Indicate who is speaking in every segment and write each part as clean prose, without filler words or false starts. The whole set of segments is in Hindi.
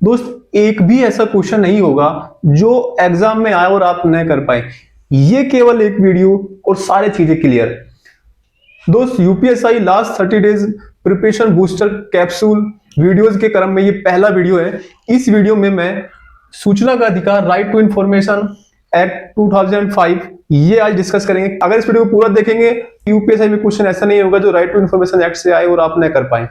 Speaker 1: दोस्त एक भी ऐसा क्वेश्चन नहीं होगा जो एग्जाम में आए और आप न कर पाए। ये केवल एक वीडियो और सारी चीजें क्लियर। दोस्त UPSI last 30 days preparation booster capsule videos के क्रम में ये पहला वीडियो है। इस वीडियो में मैं सूचना का अधिकार राइट टू इंफॉर्मेशन एक्ट 2005 ये आज डिस्कस करेंगे। अगर इस वीडियो को पूरा देखेंगे यूपीएसआई में क्वेश्चन ऐसा नहीं होगा जो राइट टू इंफॉर्मेशन एक्ट से आए और आप न कर पाए।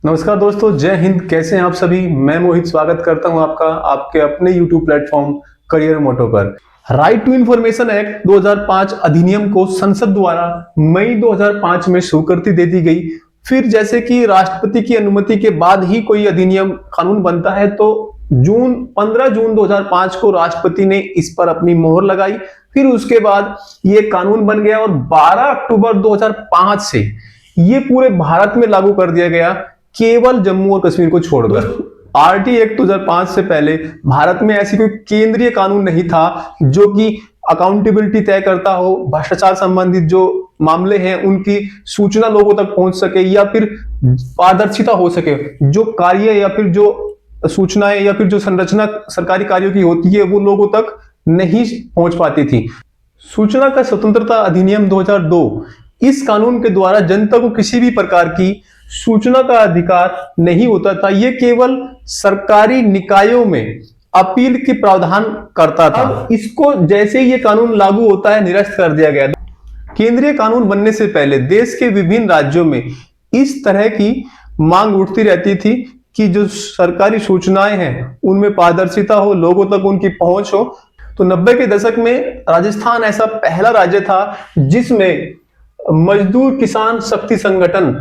Speaker 1: नमस्कार दोस्तों, जय हिंद। कैसे हैं आप सभी? मैं मोहित स्वागत करता हूं आपका आपके अपने यूट्यूब प्लेटफॉर्म करियर मोटो पर। राइट टू इंफॉर्मेशन एक्ट 2005 अधिनियम को संसद द्वारा मई 2005 में स्वीकृति दे दी गई। फिर जैसे कि राष्ट्रपति की अनुमति के बाद ही कोई अधिनियम कानून बनता है, तो 15 जून 2005 को राष्ट्रपति ने इस पर अपनी मोहर लगाई। फिर उसके बाद ये कानून बन गया और 12 अक्टूबर 2005 से ये पूरे भारत में लागू कर दिया गया, केवल जम्मू और कश्मीर को छोड़कर। आरटी एक्ट 2005 से पहले भारत में ऐसी कोई केंद्रीय कानून नहीं था जो कि अकाउंटेबिलिटी तय करता हो, भ्रष्टाचार संबंधित जो मामले हैं उनकी सूचना लोगों तक पहुंच सके या फिर पारदर्शिता हो सके। जो कार्य या फिर जो सूचनाएं या फिर जो संरचना सरकारी कार्यों की होती है वो लोगों तक नहीं पहुंच पाती थी। सूचना का स्वतंत्रता अधिनियम 2002, इस कानून के द्वारा जनता को किसी भी प्रकार की सूचना का अधिकार नहीं होता था। यह केवल सरकारी निकायों में अपील के प्रावधान करता था। अब इसको जैसे ही ये कानून लागू होता है निरस्त कर दिया गया। केंद्रीय कानून बनने से पहले देश के विभिन्न राज्यों में इस तरह की मांग उठती रहती थी कि जो सरकारी सूचनाएं हैं उनमें पारदर्शिता हो, लोगों तक उनकी पहुंच हो। तो 90 के दशक में राजस्थान ऐसा पहला राज्य था जिसमें मजदूर किसान शक्ति संगठन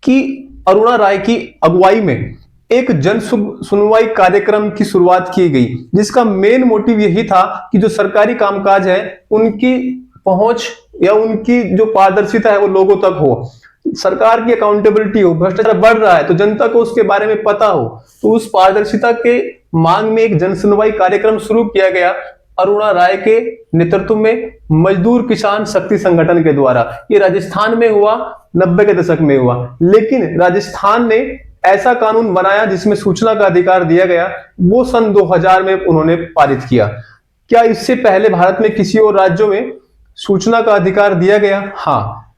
Speaker 1: की अरुणा राय की अगुवाई में एक जन सुनवाई कार्यक्रम की शुरुआत की गई, जिसका मेन मोटिव यही था कि जो सरकारी कामकाज है उनकी पहुंच या उनकी जो पारदर्शिता है वो लोगों तक हो, सरकार की अकाउंटेबिलिटी हो। भ्रष्टाचार बढ़ रहा है तो जनता को उसके बारे में पता हो। तो उस पारदर्शिता के मांग में एक जन सुनवाई कार्यक्रम शुरू किया गया अरुणा राय के नेतृत्व में मजदूर किसान शक्ति संगठन के द्वारा। ये राजस्थान में हुआ, 90 के दशक में हुआ। लेकिन राजस्थान ने ऐसा कानून बनाया जिसमें सूचना का अधिकार दिया गया, वो सन 2000 में उन्होंने पारित किया। क्या इससे पहले भारत में किसी और राज्यों में सूचना का अधिकार दिया गया? हाँ,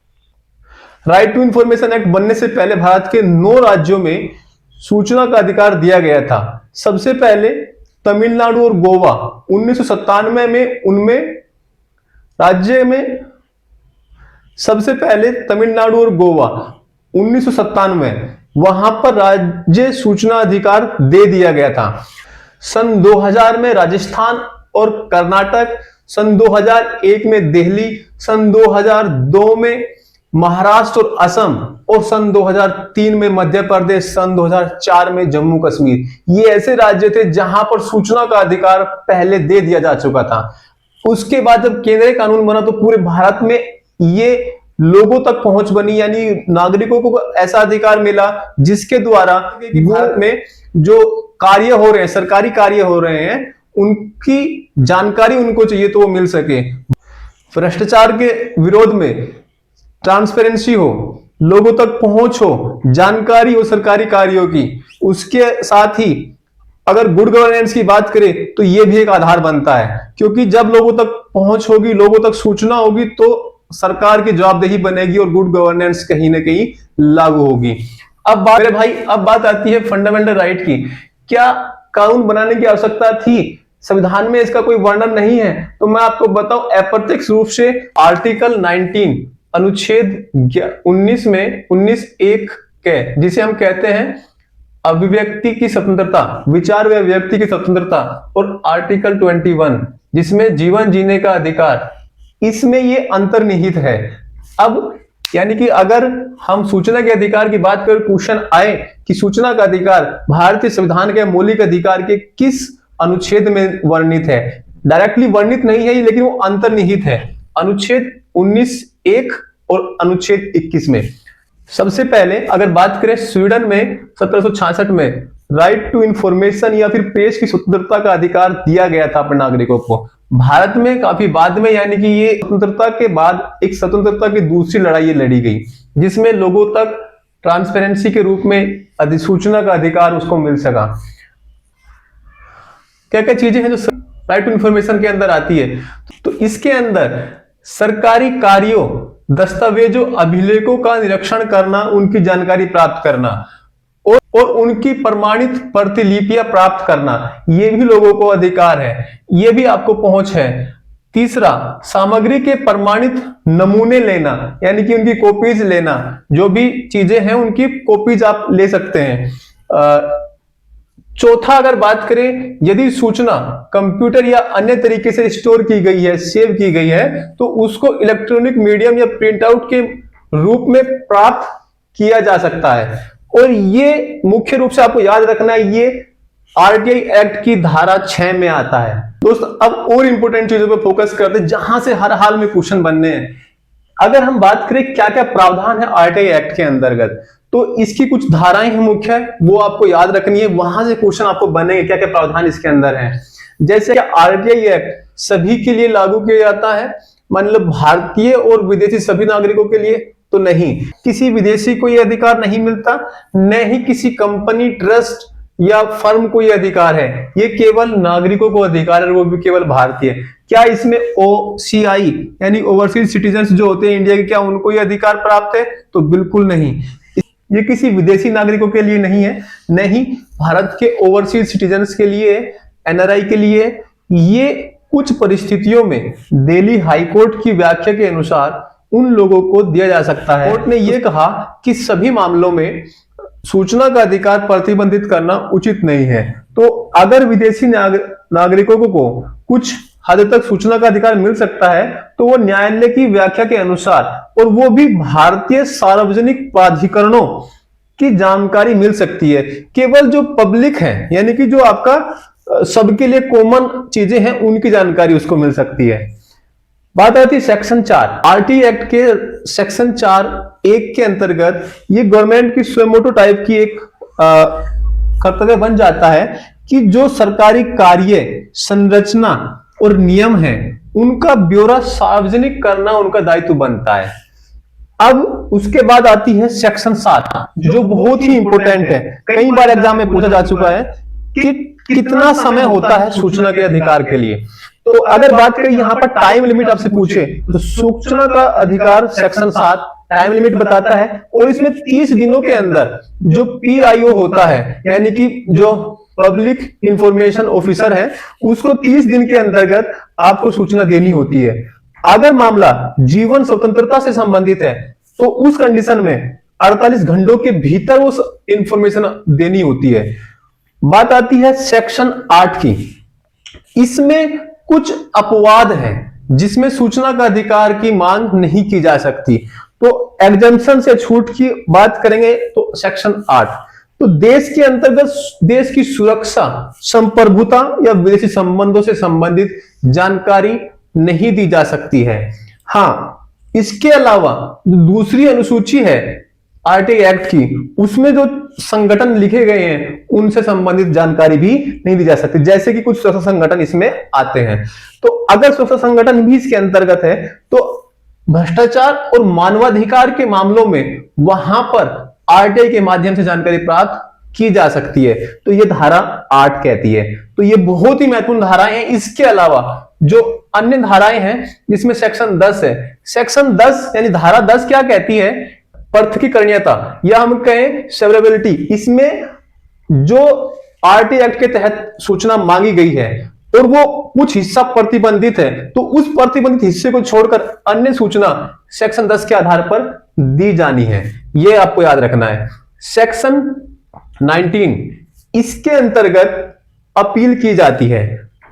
Speaker 1: राइट टू इंफॉर्मेशन एक्ट बनने से पहले भारत के 9 राज्यों में सूचना का अधिकार दिया गया था। सबसे पहले तमिलनाडु और गोवा 1997 में, उनमें राज्य में सबसे पहले तमिलनाडु और गोवा 1997 वहां पर राज्य सूचना अधिकार दे दिया गया था। सन 2000 में राजस्थान और कर्नाटक, सन 2001 में दिल्ली, सन 2002 में महाराष्ट्र और असम, और सन 2003 में मध्य प्रदेश, सन 2004 में जम्मू कश्मीर। ये ऐसे राज्य थे जहां पर सूचना का अधिकार पहले दे दिया जा चुका था। उसके बाद जब केंद्रीय कानून बना तो पूरे भारत में ये लोगों तक पहुंच बनी, यानी नागरिकों को ऐसा अधिकार मिला जिसके द्वारा भारत में जो कार्य हो रहे हैं, सरकारी कार्य हो रहे हैं, उनकी जानकारी उनको चाहिए तो वो मिल सके। भ्रष्टाचार के विरोध में ट्रांसपेरेंसी हो, लोगों तक पहुंच हो, जानकारी हो सरकारी कार्यों की। उसके साथ ही अगर गुड गवर्नेंस की बात करें तो यह भी एक आधार बनता है, क्योंकि जब लोगों तक पहुंच होगी, लोगों तक सूचना होगी तो सरकार की जवाबदेही बनेगी और गुड गवर्नेंस कहीं ना कहीं लागू होगी। अब बात मेरे भाई, अब बात आती है फंडामेंटल राइट की। क्या कानून बनाने की आवश्यकता थी? संविधान में इसका कोई वर्णन नहीं है। तो मैं आपको बताऊं, अप्रत्यक्ष रूप से आर्टिकल 19 अनुच्छेद 19 में 19(1) के, जिसे हम कहते हैं अभिव्यक्ति की स्वतंत्रता, विचार व अभिव्यक्ति की स्वतंत्रता, और आर्टिकल 21 जिसमें जीवन जीने का अधिकार, इसमें ये अंतर्निहित है। अब यानी कि अगर हम सूचना के अधिकार की बात करें, क्वेश्चन आए कि सूचना का अधिकार भारतीय संविधान के मौलिक अधिकार के किस अनुच्छेद में वर्णित है, डायरेक्टली वर्णित नहीं है लेकिन वो अंतर्निहित है, अनुच्छेद 19(1) और अनुच्छेद 21 में। सबसे पहले अगर बात करें, स्वीडन में 1766 में राइट टू इंफॉर्मेशन या फिर प्रेस की स्वतंत्रता का अधिकार दिया गया था अपने नागरिकों को। भारत में काफी बाद में, यानी कि ये स्वतंत्रता के बाद एक स्वतंत्रता की दूसरी लड़ाई लड़ी गई, जिसमें लोगों तक ट्रांसपेरेंसी के रूप में अधिसूचना का अधिकार उसको मिल सका। क्या क्या चीजें हैं जो राइट टू इंफॉर्मेशन के अंदर आती है। तो इसके अंदर सरकारी कार्यों, दस्तावेजों, अभिलेखों का निरीक्षण करना, उनकी जानकारी प्राप्त करना और उनकी प्रमाणित प्रतिलिपियां प्राप्त करना, ये भी लोगों को अधिकार है, ये भी आपको पहुंच है। तीसरा, सामग्री के प्रमाणित नमूने लेना, यानी कि उनकी कॉपीज लेना, जो भी चीजें हैं उनकी कॉपीज आप ले सकते हैं। चौथा, अगर बात करें, यदि सूचना कंप्यूटर या अन्य तरीके से स्टोर की गई है, सेव की गई है, तो उसको इलेक्ट्रॉनिक मीडियम या प्रिंट आउट के रूप में प्राप्त किया जा सकता है। और ये मुख्य रूप से आपको याद रखना है, ये आरटीआई एक्ट की धारा 6 में आता है। दोस्तों, अब और इंपॉर्टेंट चीजों पर फोकस करते हैं जहां से हर हाल में क्वेश्चन बनने हैं। अगर हम बात करें क्या क्या प्रावधान है आरटीआई एक्ट के अंतर्गत, तो इसकी कुछ धाराएं हैं मुख्य, वो आपको याद रखनी है, वहां से क्वेश्चन आपको बनेंगे क्या क्या प्रावधान इसके अंदर है। जैसे कि आरटीआई एक्ट सभी के लिए लागू किया जाता है, मतलब भारतीय और विदेशी सभी नागरिकों के लिए तो नहीं, किसी विदेशी को यह अधिकार नहीं मिलता, न ही किसी कंपनी, ट्रस्ट या फर्म को यह अधिकार है, ये केवल नागरिकों को अधिकार है, वो भी केवल भारतीय। क्या इसमें ओसीआई यानी ओवरसीज सिटीजन्स जो होते हैं इंडिया के, क्या उनको यह अधिकार प्राप्त है? तो बिल्कुल नहीं, ये किसी विदेशी नागरिकों के लिए नहीं है, नहीं भारत के ओवरसीज सिटीजन्स के लिए, एनआरआई के लिए। ये कुछ परिस्थितियों में दिल्ली हाईकोर्ट की व्याख्या के अनुसार उन लोगों को दिया जा सकता है। कोर्ट ने यह कहा कि सभी मामलों में सूचना का अधिकार प्रतिबंधित करना उचित नहीं है। तो अगर विदेशी नागरिकों को कुछ हद तक सूचना का अधिकार मिल सकता है, तो वो न्यायालय की व्याख्या के अनुसार, और वो भी भारतीय सार्वजनिक प्राधिकरणों की जानकारी मिल सकती है। केवल जो पब्लिक है, यानी कि जो आपका सबके लिए कॉमन चीजें हैं, उनकी जानकारी उसको मिल सकती है। बात आती है सेक्शन 4 आरटीआई एक्ट के सेक्शन 4(1) के अंतर्गत, ये गवर्नमेंट की स्वमोटो टाइप की एक कर्तव्य बन जाता है कि जो सरकारी कार्य, संरचना और नियम है, उनका ब्यौरा सार्वजनिक करना उनका दायित्व बनता है। अब उसके बाद आती है सेक्शन 7, जो बहुत ही इंपॉर्टेंट है, कई बार एग्जाम में पूछा जा चुका है कि कितना समय होता है सूचना के अधिकार के लिए। तो अगर बात करें यहाँ पर टाइम लिमिट आपसे पूछे, तो सूचना का अधिकार सेक्शन 7 टाइम लिमिट बताता है, और इसमें 30 दिनों के अंदर जो पीआईओ होता है, यानी कि जो पब्लिक इंफॉर्मेशन ऑफिसर है, उसको 30 दिन के अंतर्गत आपको सूचना देनी होती है। अगर मामला जीवन स्वतंत्रता से संबंधित है, तो उस कंडीशन में 48 घंटों के भीतर वो इंफॉर्मेशन देनी होती है। बात आती है सेक्शन 8 की। इसमें कुछ अपवाद हैं जिसमें सूचना का अधिकार की मांग नहीं की जा सकती। तो एग्जम्पशन से छूट की बात करेंगे तो सेक्शन 8, तो देश के अंतर्गत देश की सुरक्षा, संप्रभुता या विदेशी संबंधों से संबंधित जानकारी नहीं दी जा सकती है। हाँ, इसके अलावा दूसरी अनुसूची है आरटीआई एक्ट की, उसमें जो संगठन लिखे गए हैं उनसे संबंधित जानकारी भी नहीं दी जा सकती, जैसे कि कुछ स्वतंत्र संगठन इसमें आते हैं। तो अगर स्वतंत्र संगठन भी इसके अंतर्गत है, तो भ्रष्टाचार और मानवाधिकार के मामलों में वहां पर आरटीआई के माध्यम से जानकारी प्राप्त की जा सकती है। तो ये धारा 8 कहती है। तो ये बहुत ही महत्वपूर्ण धाराएं हैं। इसके अलावा जो अन्य धाराएं हैं, जिसमें सेक्शन 10 है, सेक्शन 10 यानी धारा 10 क्या कहती है? पृथकीकरणीयता या हम कहें सेवरेबिलिटी। इसमें जो आरटीआई एक्ट के तहत सूचना मांगी गई है और वो कुछ हिस्सा प्रतिबंधित है, तो उस प्रतिबंधित हिस्से को छोड़कर अन्य सूचना सेक्शन 10 के आधार पर दी जानी है। यह आपको याद रखना है। सेक्शन 19, इसके अंतर्गत अपील की जाती है।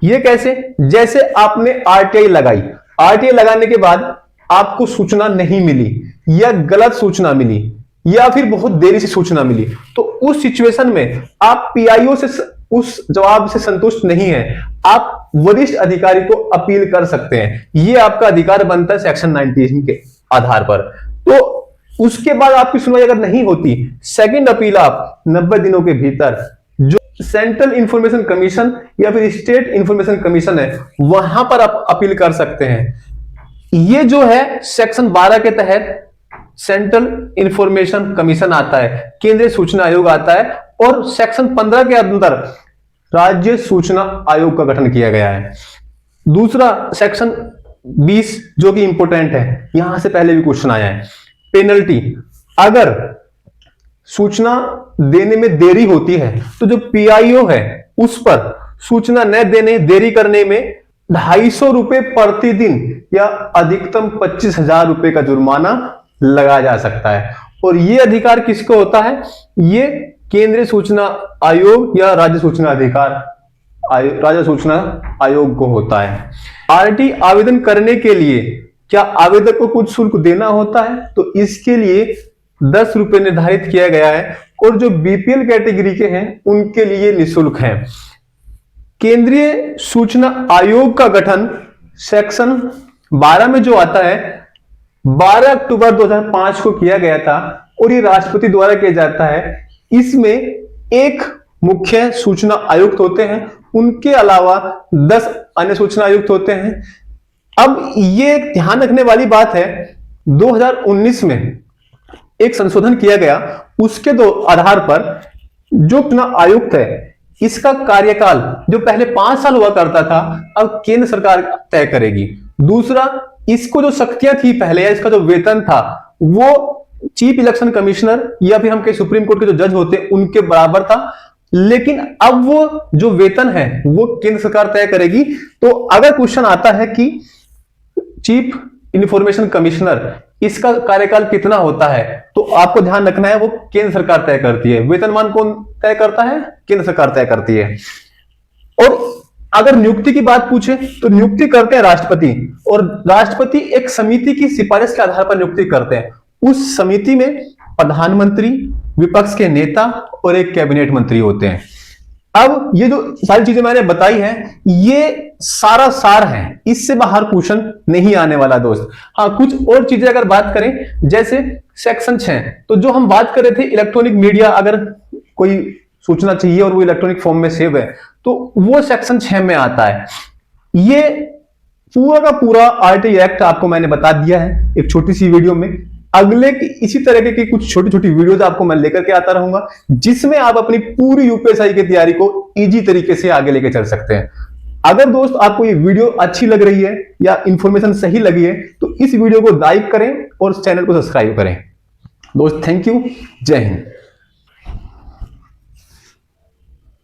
Speaker 1: यह कैसे? जैसे आपने आरटीआई लगाई, आरटीआई लगाने के बाद आपको सूचना नहीं मिली या गलत सूचना मिली या फिर बहुत देरी से सूचना मिली, तो उस सिचुएशन में आप पीआईओ से उस जवाब से संतुष्ट नहीं है, आप वरिष्ठ अधिकारी को अपील कर सकते हैं। यह आपका अधिकार बनता है सेक्शन 19 के आधार पर। तो उसके बाद आपकी सुनवाई अगर नहीं होती, सेकंड अपील आप 90 दिनों के भीतर जो सेंट्रल इंफॉर्मेशन कमीशन या फिर स्टेट इंफॉर्मेशन कमीशन है, वहां पर आप अपील कर सकते हैं। ये जो है सेक्शन 12 के तहत सेंट्रल इंफॉर्मेशन कमीशन आता है, केंद्रीय सूचना आयोग आता है, और सेक्शन 15 के अंदर राज्य सूचना आयोग का गठन किया गया है। दूसरा सेक्शन 20 जो कि इंपॉर्टेंट है, यहां से पहले भी क्वेश्चन आया है। पेनल्टी, अगर सूचना देने में देरी होती है तो जो पीआईओ है उस पर सूचना न देने देरी करने में 250 रुपए प्रतिदिन या अधिकतम 25,000 रुपए का जुर्माना लगाया जा सकता है। और यह अधिकार किसको होता है? ये केंद्रीय सूचना आयोग या राज्य सूचना आयोग को होता है। आरटी आवेदन करने के लिए क्या आवेदक को कुछ शुल्क देना होता है? तो इसके लिए 10 रुपए निर्धारित किया गया है और जो बीपीएल कैटेगरी के हैं उनके लिए निःशुल्क है। केंद्रीय सूचना आयोग का गठन सेक्शन 12 में जो आता है 12 अक्टूबर 2005 को किया गया था और ये राष्ट्रपति द्वारा किया जाता है। इसमें एक मुख्य सूचना आयुक्त होते हैं, उनके अलावा 10 अन्य सूचना आयुक्त होते हैं। अब ये ध्यान रखने वाली बात है, 2019 में एक संशोधन किया गया, उसके आधार पर जो सूचना आयुक्त है इसका कार्यकाल जो पहले 5 साल हुआ करता था अब केंद्र सरकार तय करेगी। दूसरा, इसको जो शक्तियां थी पहले या इसका जो वेतन था वो चीफ इलेक्शन कमिश्नर या फिर हम कहीं सुप्रीम कोर्ट के जो जज होते हैं उनके बराबर था, लेकिन अब वो जो वेतन है वो केंद्र सरकार तय करेगी। तो अगर क्वेश्चन आता है कि चीफ इंफॉर्मेशन कमिश्नर इसका कार्यकाल कितना होता है, तो आपको ध्यान रखना है वो केंद्र सरकार तय करती है। वेतनमान कौन तय करता है? केंद्र सरकार तय करती है। और अगर नियुक्ति की बात पूछे तो नियुक्ति करते हैं राष्ट्रपति, और राष्ट्रपति एक समिति की सिफारिश के आधार पर नियुक्ति करते हैं। उस समिति में प्रधानमंत्री, विपक्ष के नेता और एक कैबिनेट मंत्री होते हैं। अब ये जो सारी चीजें मैंने बताई हैं ये सारा सार है, इससे बाहर क्वेश्चन नहीं आने वाला दोस्त। हाँ, कुछ और चीजें अगर बात करें जैसे सेक्शन 6, तो जो हम बात कर रहे थे इलेक्ट्रॉनिक मीडिया, अगर कोई सूचना चाहिए और वो इलेक्ट्रॉनिक फॉर्म में सेव है तो वो सेक्शन 6 में आता है। ये पूरा का पूरा आरटीआई एक्ट आपको मैंने बता दिया है एक छोटी सी वीडियो में। अगले की इसी तरह की कुछ छोटी छोटी वीडियोज आपको मैं लेकर के आता रहूंगा जिसमें आप अपनी पूरी यूपीएसआई की तैयारी को इजी तरीके से आगे लेके चल सकते हैं। अगर दोस्त आपको ये वीडियो अच्छी लग रही है या इंफॉर्मेशन सही लगी है तो इस वीडियो को लाइक करें और चैनल को सब्सक्राइब करें। दोस्त थैंक यू, जय हिंद।